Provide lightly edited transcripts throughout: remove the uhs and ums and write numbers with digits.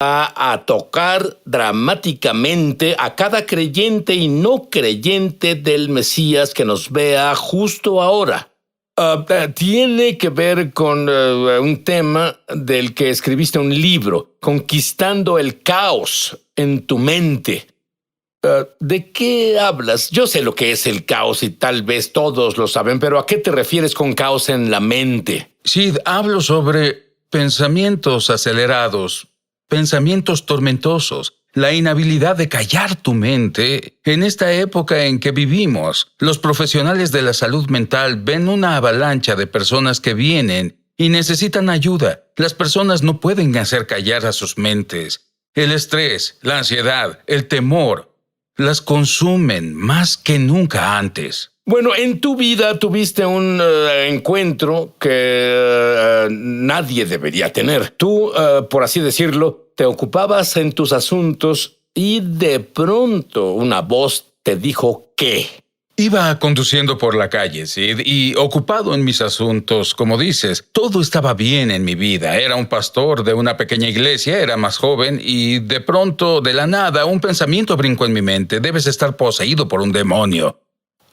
a tocar dramáticamente a cada creyente y no creyente del Mesías que nos vea justo ahora. Tiene que ver con un tema del que escribiste un libro, Conquistando el caos en tu mente. ¿De qué hablas? Yo sé lo que es el caos y tal vez todos lo saben, pero ¿a qué te refieres con caos en la mente? Sí, hablo sobre pensamientos acelerados, pensamientos tormentosos, la inhabilidad de callar tu mente. En esta época en que vivimos, los profesionales de la salud mental ven una avalancha de personas que vienen y necesitan ayuda. Las personas no pueden hacer callar a sus mentes. El estrés, la ansiedad, el temor, las consumen más que nunca antes. Bueno, en tu vida tuviste un encuentro que nadie debería tener. Tú, por así decirlo, te ocupabas en tus asuntos y de pronto una voz te dijo ¿qué? Iba conduciendo por la calle, Sid, y ocupado en mis asuntos, como dices. Todo estaba bien en mi vida. Era un pastor de una pequeña iglesia, era más joven, y de pronto, de la nada, un pensamiento brincó en mi mente. Debes estar poseído por un demonio.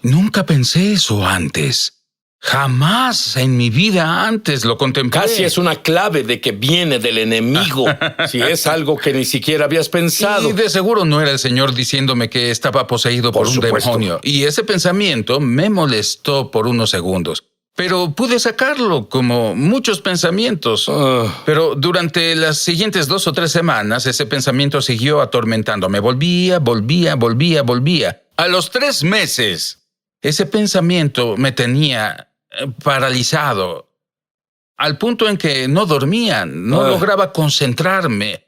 Nunca pensé eso antes. Jamás en mi vida antes lo contemplé. Casi es una clave de que viene del enemigo, si es algo que ni siquiera habías pensado. Y de seguro no era el Señor diciéndome que estaba poseído por un demonio. Y ese pensamiento me molestó por unos segundos. Pero pude sacarlo, como muchos pensamientos. Pero durante las siguientes 2 o 3 semanas, ese pensamiento siguió atormentándome. Volvía. A los 3 meses, ese pensamiento me tenía paralizado, al punto en que no dormía, no lograba concentrarme.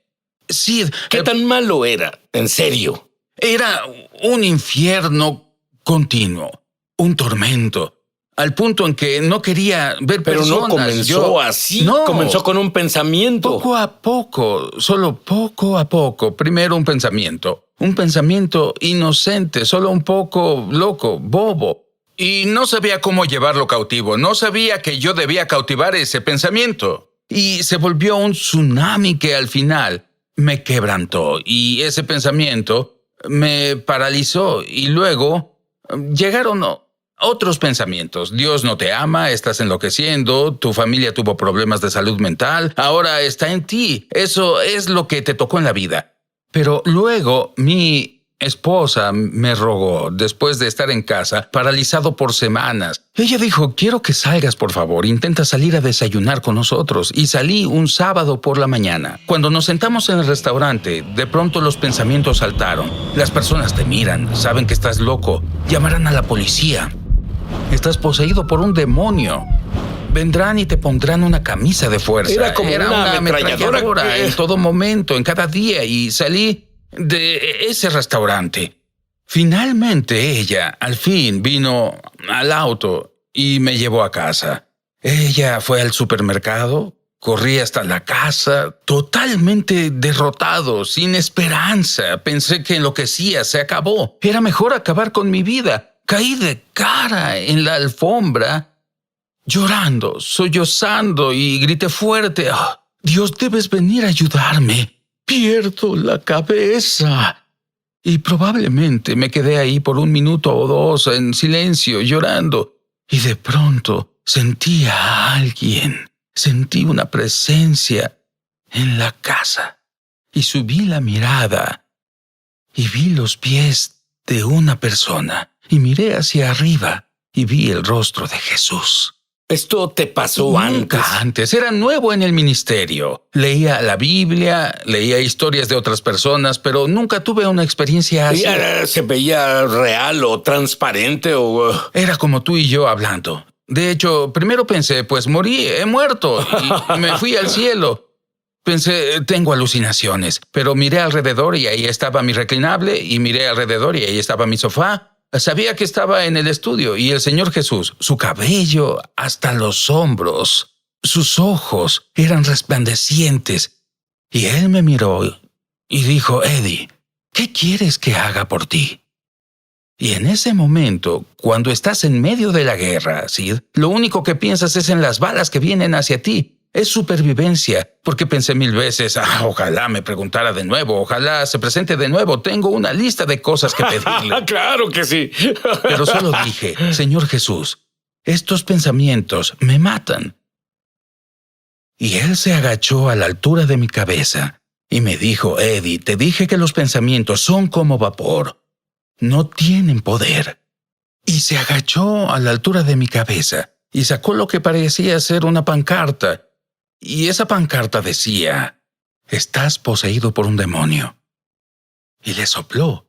Sí, ¿qué tan malo era? En serio. Era un infierno continuo, un tormento, al punto en que no quería ver personas. Pero no comenzó así, no. Comenzó con un pensamiento. Poco a poco, solo poco a poco. Primero un pensamiento inocente, solo un poco loco, bobo. Y no sabía cómo llevarlo cautivo, no sabía que yo debía cautivar ese pensamiento. Y se volvió un tsunami que al final me quebrantó, y ese pensamiento me paralizó. Y luego llegaron otros pensamientos. Dios no te ama, estás enloqueciendo, tu familia tuvo problemas de salud mental, ahora está en ti. Eso es lo que te tocó en la vida. Pero luego mi esposa me rogó, después de estar en casa, paralizado por semanas. Ella dijo, quiero que salgas, por favor, intenta salir a desayunar con nosotros. Y salí un sábado por la mañana. Cuando nos sentamos en el restaurante, de pronto los pensamientos saltaron. Las personas te miran, saben que estás loco, llamarán a la policía. Estás poseído por un demonio. Vendrán y te pondrán una camisa de fuerza. Era como una ametralladora en todo momento, en cada día, y salí de ese restaurante. Finalmente ella, al fin, vino al auto y me llevó a casa. Ella fue al supermercado, corrí hasta la casa, totalmente derrotado, sin esperanza. Pensé que enloquecía, se acabó. Era mejor acabar con mi vida. Caí de cara en la alfombra, llorando, sollozando, y grité fuerte, Dios, debes venir a ayudarme. Pierdo la cabeza. Y probablemente me quedé ahí por 1 minuto o 2 en silencio, llorando. Y de pronto sentí a alguien. Sentí una presencia en la casa. Y subí la mirada y vi los pies de una persona. Y miré hacia arriba y vi el rostro de Jesús. ¿Esto te pasó antes? Era nuevo en el ministerio. Leía la Biblia, leía historias de otras personas, pero nunca tuve una experiencia así. ¿Se veía real o transparente o...? Era como tú y yo hablando. De hecho, primero pensé, pues morí, he muerto, y me fui al cielo. Pensé, tengo alucinaciones, pero miré alrededor y ahí estaba mi reclinable, y miré alrededor y ahí estaba mi sofá. Sabía que estaba en el estudio, y el Señor Jesús, su cabello hasta los hombros, sus ojos eran resplandecientes. Y Él me miró y dijo, Eddie, ¿qué quieres que haga por ti? Y en ese momento, cuando estás en medio de la guerra, Sid, lo único que piensas es en las balas que vienen hacia ti. Es supervivencia, porque pensé 1000 veces, ojalá me preguntara de nuevo, ojalá se presente de nuevo, tengo una lista de cosas que pedirle. ¡Claro que sí! Pero solo dije, Señor Jesús, estos pensamientos me matan. Y él se agachó a la altura de mi cabeza y me dijo, Eddie, te dije que los pensamientos son como vapor, no tienen poder. Y se agachó a la altura de mi cabeza y sacó lo que parecía ser una pancarta. Y esa pancarta decía, estás poseído por un demonio. Y le sopló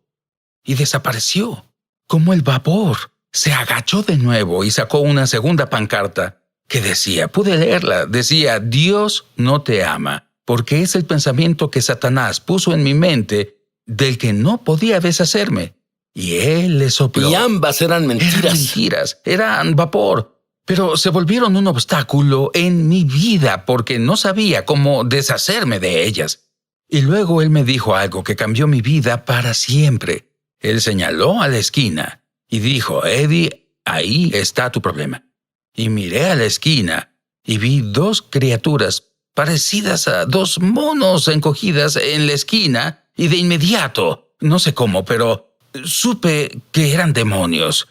y desapareció, como el vapor. Se agachó de nuevo y sacó una segunda pancarta que decía, pude leerla, decía, Dios no te ama, porque es el pensamiento que Satanás puso en mi mente del que no podía deshacerme. Y él le sopló. Y ambas eran mentiras. Eran vapor. Pero se volvieron un obstáculo en mi vida porque no sabía cómo deshacerme de ellas. Y luego él me dijo algo que cambió mi vida para siempre. Él señaló a la esquina y dijo, Eddie, ahí está tu problema. Y miré a la esquina y vi 2 criaturas parecidas a 2 monos encogidas en la esquina y de inmediato, no sé cómo, pero supe que eran demonios.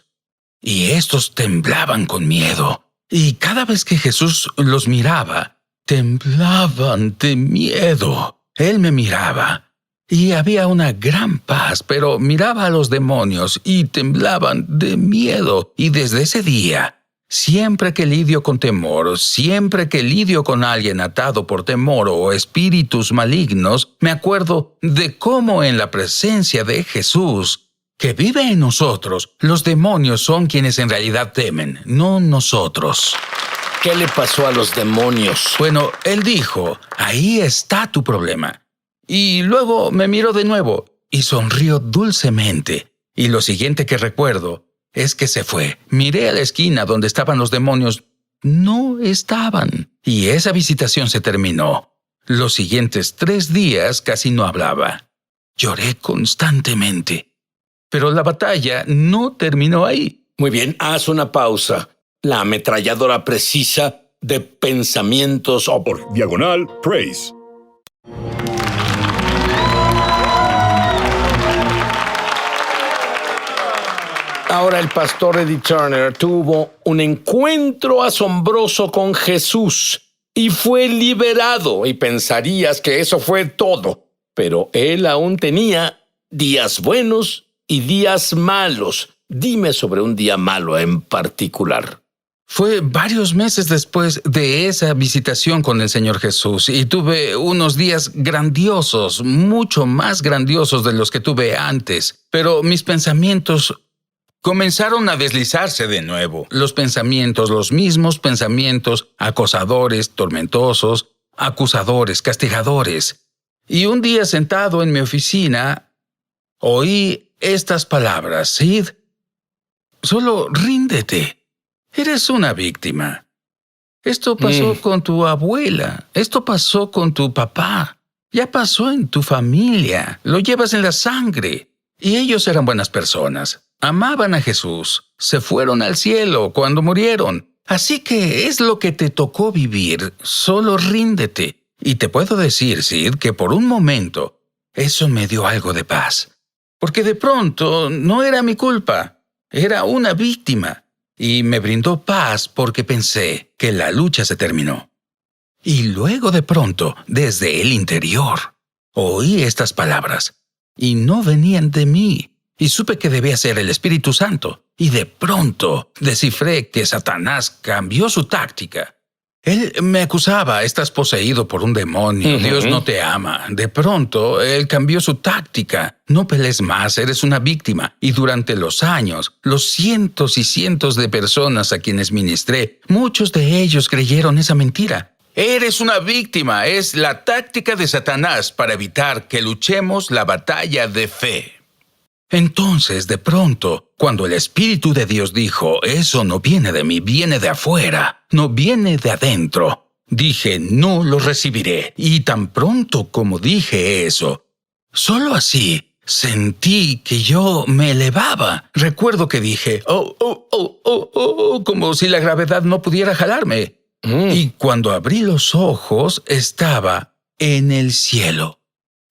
Y estos temblaban con miedo. Y cada vez que Jesús los miraba, temblaban de miedo. Él me miraba y había una gran paz, pero miraba a los demonios y temblaban de miedo. Y desde ese día, siempre que lidio con temor, siempre que lidio con alguien atado por temor o espíritus malignos, me acuerdo de cómo en la presencia de Jesús, que vive en nosotros, los demonios son quienes en realidad temen, no nosotros. ¿Qué le pasó a los demonios? Bueno, él dijo, ahí está tu problema. Y luego me miró de nuevo y sonrió dulcemente. Y lo siguiente que recuerdo es que se fue. Miré a la esquina donde estaban los demonios. No estaban. Y esa visitación se terminó. Los siguientes 3 días casi no hablaba. Lloré constantemente. Pero la batalla no terminó ahí. Muy bien, haz una pausa. La ametralladora precisa de pensamientos o por /praise. Ahora el pastor Eddie Turner tuvo un encuentro asombroso con Jesús y fue liberado, y pensarías que eso fue todo. Pero él aún tenía días buenos y días malos. Dime sobre un día malo en particular. Fue varios meses después de esa visitación con el Señor Jesús y tuve unos días grandiosos, mucho más grandiosos de los que tuve antes. Pero mis pensamientos comenzaron a deslizarse de nuevo. Los mismos pensamientos, acosadores, tormentosos, acusadores, castigadores. Y un día sentado en mi oficina, oí estas palabras, Sid, solo ríndete. Eres una víctima. Esto pasó con tu abuela. Esto pasó con tu papá. Ya pasó en tu familia. Lo llevas en la sangre. Y ellos eran buenas personas. Amaban a Jesús. Se fueron al cielo cuando murieron. Así que es lo que te tocó vivir. Solo ríndete. Y te puedo decir, Sid, que por un momento eso me dio algo de paz. Porque de pronto no era mi culpa, era una víctima. Y me brindó paz porque pensé que la lucha se terminó. Y luego de pronto, desde el interior, oí estas palabras. Y no venían de mí. Y supe que debía ser el Espíritu Santo. Y de pronto descifré que Satanás cambió su táctica. Él me acusaba, estás poseído por un demonio, Dios no te ama. De pronto, él cambió su táctica. No pelees más, eres una víctima. Y durante los años, los cientos y cientos de personas a quienes ministré, muchos de ellos creyeron esa mentira. Eres una víctima, es la táctica de Satanás para evitar que luchemos la batalla de fe. Entonces, de pronto, cuando el Espíritu de Dios dijo, eso no viene de mí, viene de afuera, no viene de adentro, dije, no lo recibiré. Y tan pronto como dije eso, solo así sentí que yo me elevaba. Recuerdo que dije, como si la gravedad no pudiera jalarme. Y cuando abrí los ojos, estaba en el cielo.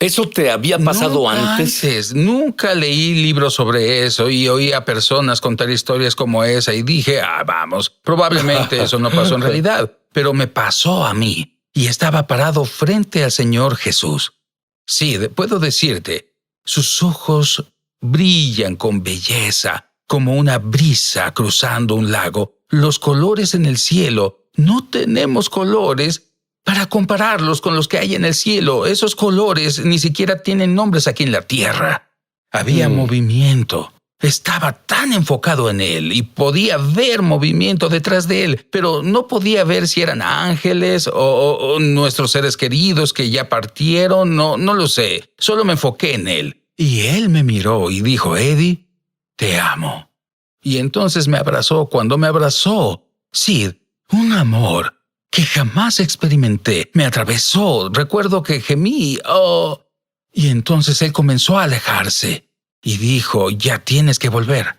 ¿Eso te había pasado antes? Nunca leí libros sobre eso y oí a personas contar historias como esa y dije, vamos, probablemente eso no pasó en realidad, pero me pasó a mí y estaba parado frente al Señor Jesús. Sí, puedo decirte, sus ojos brillan con belleza, como una brisa cruzando un lago. Los colores en el cielo, no tenemos colores para compararlos con los que hay en el cielo. Esos colores ni siquiera tienen nombres aquí en la tierra. Había movimiento. Estaba tan enfocado en él y podía ver movimiento detrás de él, pero no podía ver si eran ángeles o nuestros seres queridos que ya partieron. No lo sé. Solo me enfoqué en él. Y él me miró y dijo, Eddie, te amo. Y entonces me abrazó. Cuando me abrazó, Sid, un amor que jamás experimenté, me atravesó. Recuerdo que gemí. Y entonces él comenzó a alejarse y dijo, ya tienes que volver.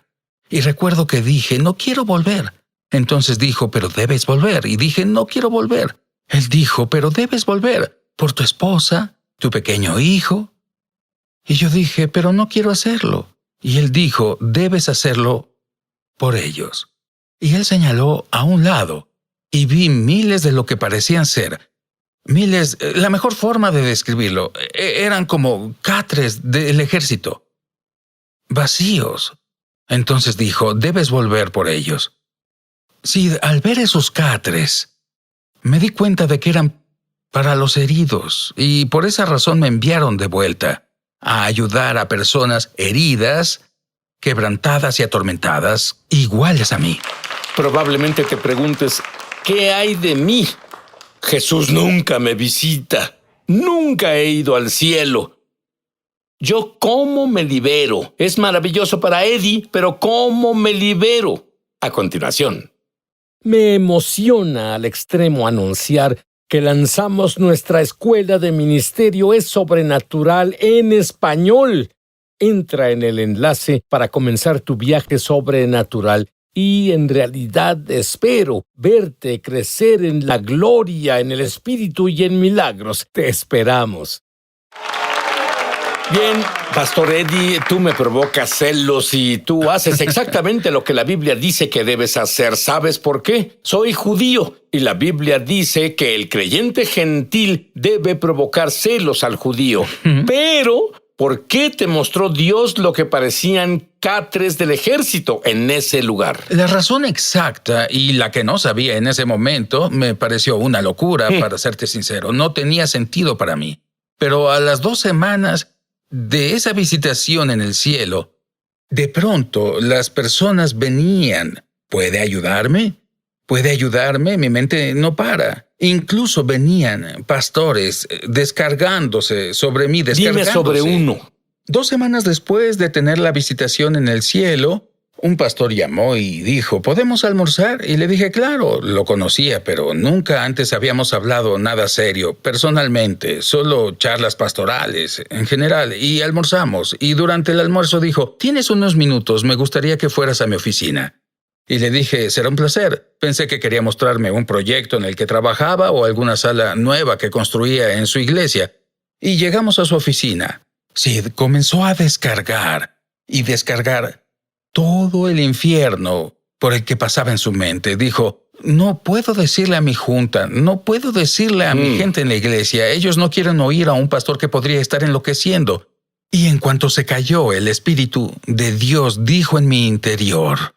Y recuerdo que dije, no quiero volver. Entonces dijo, pero debes volver. Y dije, no quiero volver. Él dijo, pero debes volver por tu esposa, tu pequeño hijo. Y yo dije, pero no quiero hacerlo. Y él dijo, debes hacerlo por ellos. Y él señaló a un lado. Y vi miles de lo que parecían ser. Miles, la mejor forma de describirlo, eran como catres del ejército. Vacíos. Entonces dijo, debes volver por ellos. Sí, al ver esos catres, me di cuenta de que eran para los heridos, y por esa razón me enviaron de vuelta a ayudar a personas heridas, quebrantadas y atormentadas, iguales a mí. Probablemente te preguntes, ¿qué hay de mí? Jesús nunca me visita. Nunca he ido al cielo. ¿Yo cómo me libero? Es maravilloso para Eddie, pero ¿cómo me libero? A continuación. Me emociona al extremo anunciar que lanzamos nuestra escuela de ministerio Es Sobrenatural en español. Entra en el enlace para comenzar tu viaje sobrenatural. Y en realidad espero verte crecer en la gloria, en el Espíritu y en milagros. Te esperamos. Bien, Pastor Eddie, tú me provocas celos y tú haces exactamente lo que la Biblia dice que debes hacer. ¿Sabes por qué? Soy judío y la Biblia dice que el creyente gentil debe provocar celos al judío. Pero ¿por qué te mostró Dios lo que parecían catres del ejército en ese lugar? La razón exacta y la que no sabía en ese momento me pareció una locura, para serte sincero. No tenía sentido para mí. Pero a las 2 semanas de esa visitación en el cielo, de pronto las personas venían. ¿Puede ayudarme? ¿Puede ayudarme? Mi mente no para. Incluso venían pastores descargándose sobre mí, Dime sobre uno. 2 semanas después de tener la visitación en el cielo, un pastor llamó y dijo, ¿podemos almorzar? Y le dije, claro, lo conocía, pero nunca antes habíamos hablado nada serio, personalmente, solo charlas pastorales, en general, y almorzamos. Y durante el almuerzo dijo, ¿tienes unos minutos? Me gustaría que fueras a mi oficina. Y le dije, será un placer. Pensé que quería mostrarme un proyecto en el que trabajaba o alguna sala nueva que construía en su iglesia. Y llegamos a su oficina. Sid comenzó a descargar y descargar todo el infierno por el que pasaba en su mente. Dijo, no puedo decirle a mi junta, no puedo decirle a mi gente en la iglesia. Ellos no quieren oír a un pastor que podría estar enloqueciendo. Y en cuanto se cayó, el Espíritu de Dios dijo en mi interior,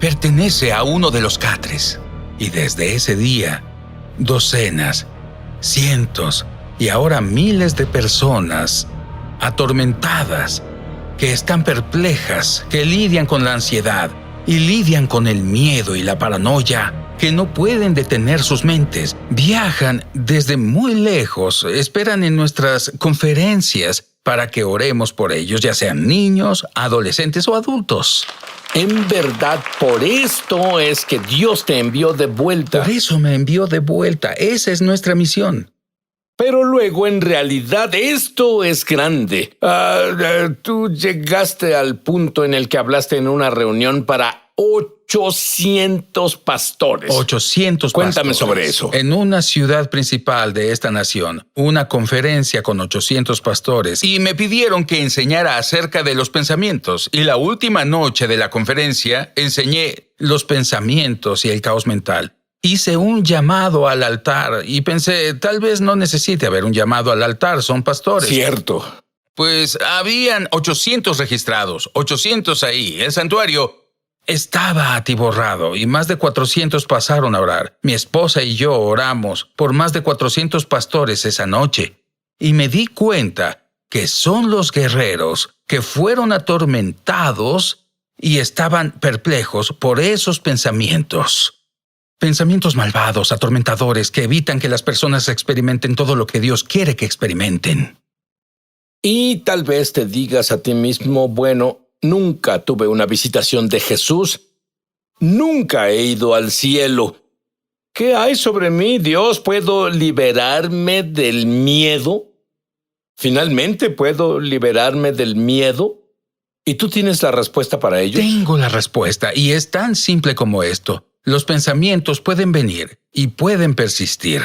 pertenece a uno de los catres. Y desde ese día, docenas, cientos y ahora miles de personas atormentadas, que están perplejas, que lidian con la ansiedad y lidian con el miedo y la paranoia, que no pueden detener sus mentes, viajan desde muy lejos, esperan en nuestras conferencias para que oremos por ellos, ya sean niños, adolescentes o adultos. En verdad, por esto es que Dios te envió de vuelta. Por eso me envió de vuelta. Esa es nuestra misión. Pero luego, en realidad, esto es grande. Tú llegaste al punto en el que hablaste en una reunión para 800 pastores. 800 Cuéntame pastores. sobre eso. En una ciudad principal de esta nación, una conferencia con 800 pastores, y me pidieron que enseñara acerca de los pensamientos. Y la última noche de la conferencia enseñé los pensamientos y el caos mental. Hice un llamado al altar y pensé, tal vez no necesite haber un llamado al altar, son pastores. Cierto. Pues habían 800 registrados, 800 ahí. El santuario estaba atiborrado y más de 400 pasaron a orar. Mi esposa y yo oramos por más de 400 pastores esa noche. Y me di cuenta que son los guerreros que fueron atormentados y estaban perplejos por esos pensamientos. Pensamientos malvados, atormentadores, que evitan que las personas experimenten todo lo que Dios quiere que experimenten. Y tal vez te digas a ti mismo, bueno, nunca tuve una visitación de Jesús. Nunca he ido al cielo. ¿Qué hay sobre mí, Dios? ¿Puedo liberarme del miedo? ¿Finalmente puedo liberarme del miedo? ¿Y tú tienes la respuesta para ello? Tengo la respuesta, y es tan simple como esto. Los pensamientos pueden venir y pueden persistir.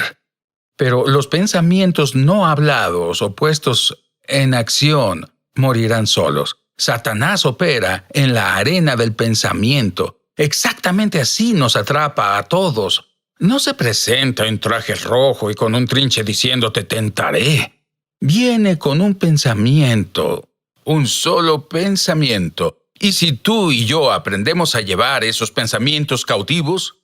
Pero los pensamientos no hablados o puestos en acción morirán solos. Satanás opera en la arena del pensamiento. Exactamente así nos atrapa a todos. No se presenta en traje rojo y con un trinche diciendo te tentaré. Viene con un pensamiento, un solo pensamiento. Y si tú y yo aprendemos a llevar esos pensamientos cautivos,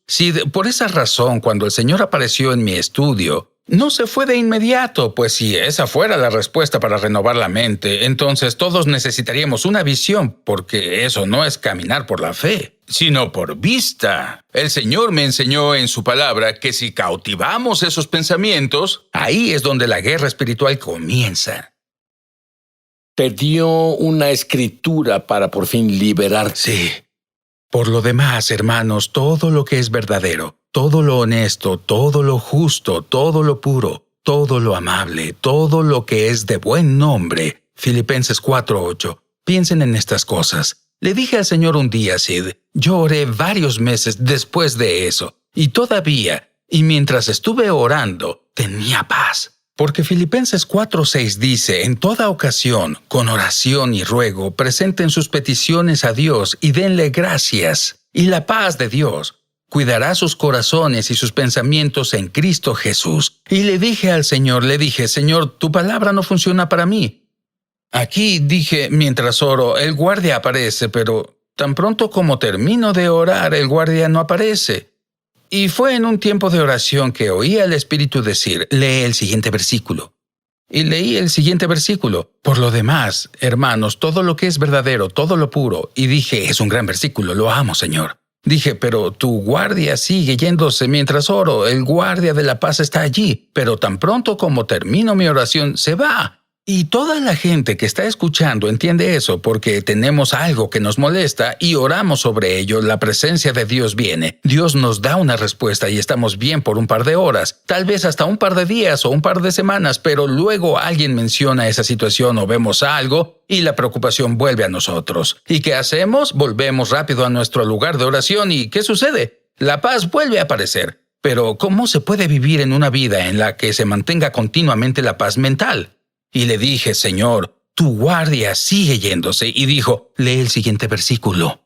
por esa razón cuando el Señor apareció en mi estudio, no se fue de inmediato, pues si esa fuera la respuesta para renovar la mente, entonces todos necesitaríamos una visión, porque eso no es caminar por la fe, sino por vista. El Señor me enseñó en su palabra que si cautivamos esos pensamientos, ahí es donde la guerra espiritual comienza. Te dio una escritura para por fin liberarte. Sí. Por lo demás, hermanos, todo lo que es verdadero, todo lo honesto, todo lo justo, todo lo puro, todo lo amable, todo lo que es de buen nombre. Filipenses 4:8. Piensen en estas cosas. Le dije al Señor un día, Sid, yo oré varios meses después de eso, y todavía, y mientras estuve orando, tenía paz. Porque Filipenses 4:6 dice, en toda ocasión, con oración y ruego, presenten sus peticiones a Dios y denle gracias. Y la paz de Dios cuidará sus corazones y sus pensamientos en Cristo Jesús. Y le dije al Señor, Señor, tu palabra no funciona para mí. Aquí dije, mientras oro, el guardia aparece, pero tan pronto como termino de orar, el guardia no aparece. Y fue en un tiempo de oración que oí al Espíritu decir, lee el siguiente versículo. Y leí el siguiente versículo. Por lo demás, hermanos, todo lo que es verdadero, todo lo puro. Y dije, es un gran versículo, lo amo, Señor. Dije, pero tu guardia sigue yéndose mientras oro. El guardia de la paz está allí, pero tan pronto como termino mi oración, se va. Y toda la gente que está escuchando entiende eso porque tenemos algo que nos molesta y oramos sobre ello. La presencia de Dios viene. Dios nos da una respuesta y estamos bien por un par de horas, tal vez hasta un par de días o un par de semanas, pero luego alguien menciona esa situación o vemos algo y la preocupación vuelve a nosotros. ¿Y qué hacemos? Volvemos rápido a nuestro lugar de oración y ¿qué sucede? La paz vuelve a aparecer. Pero ¿cómo se puede vivir en una vida en la que se mantenga continuamente la paz mental? Y le dije, Señor, tu guardia sigue yéndose. Y dijo, lee el siguiente versículo.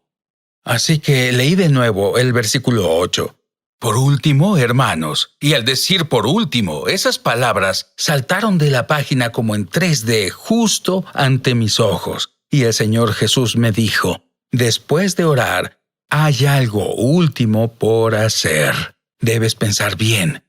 Así que leí de nuevo el versículo 8. Por último, hermanos, y al decir por último, esas palabras saltaron de la página como en 3D, justo ante mis ojos. Y el Señor Jesús me dijo, después de orar, hay algo último por hacer. Debes pensar bien.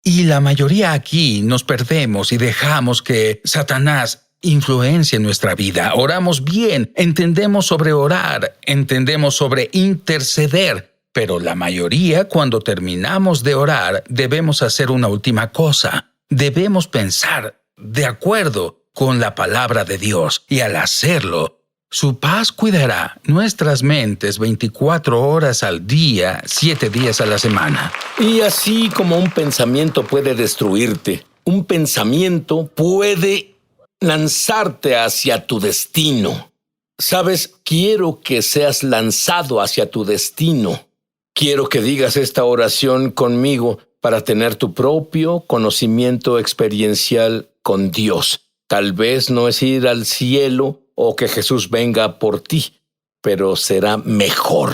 Y la mayoría aquí nos perdemos y dejamos que Satanás influencie nuestra vida. Oramos bien, entendemos sobre orar, entendemos sobre interceder, pero la mayoría cuando terminamos de orar debemos hacer una última cosa. Debemos pensar de acuerdo con la palabra de Dios y al hacerlo, su paz cuidará nuestras mentes 24 horas al día, 7 días a la semana. Y así como un pensamiento puede destruirte, Un pensamiento puede lanzarte hacia tu destino. Sabes, quiero que seas lanzado hacia tu destino. Quiero que digas esta oración conmigo para tener tu propio conocimiento experiencial con Dios. Tal vez no es ir al cielo o que Jesús venga por ti, pero será mejor.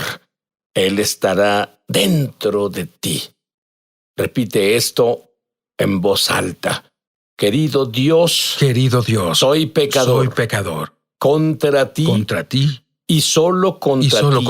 Él estará dentro de ti. Repite esto en voz alta. Querido Dios, soy pecador. Soy pecador. Contra ti Contra ti y solo contra ti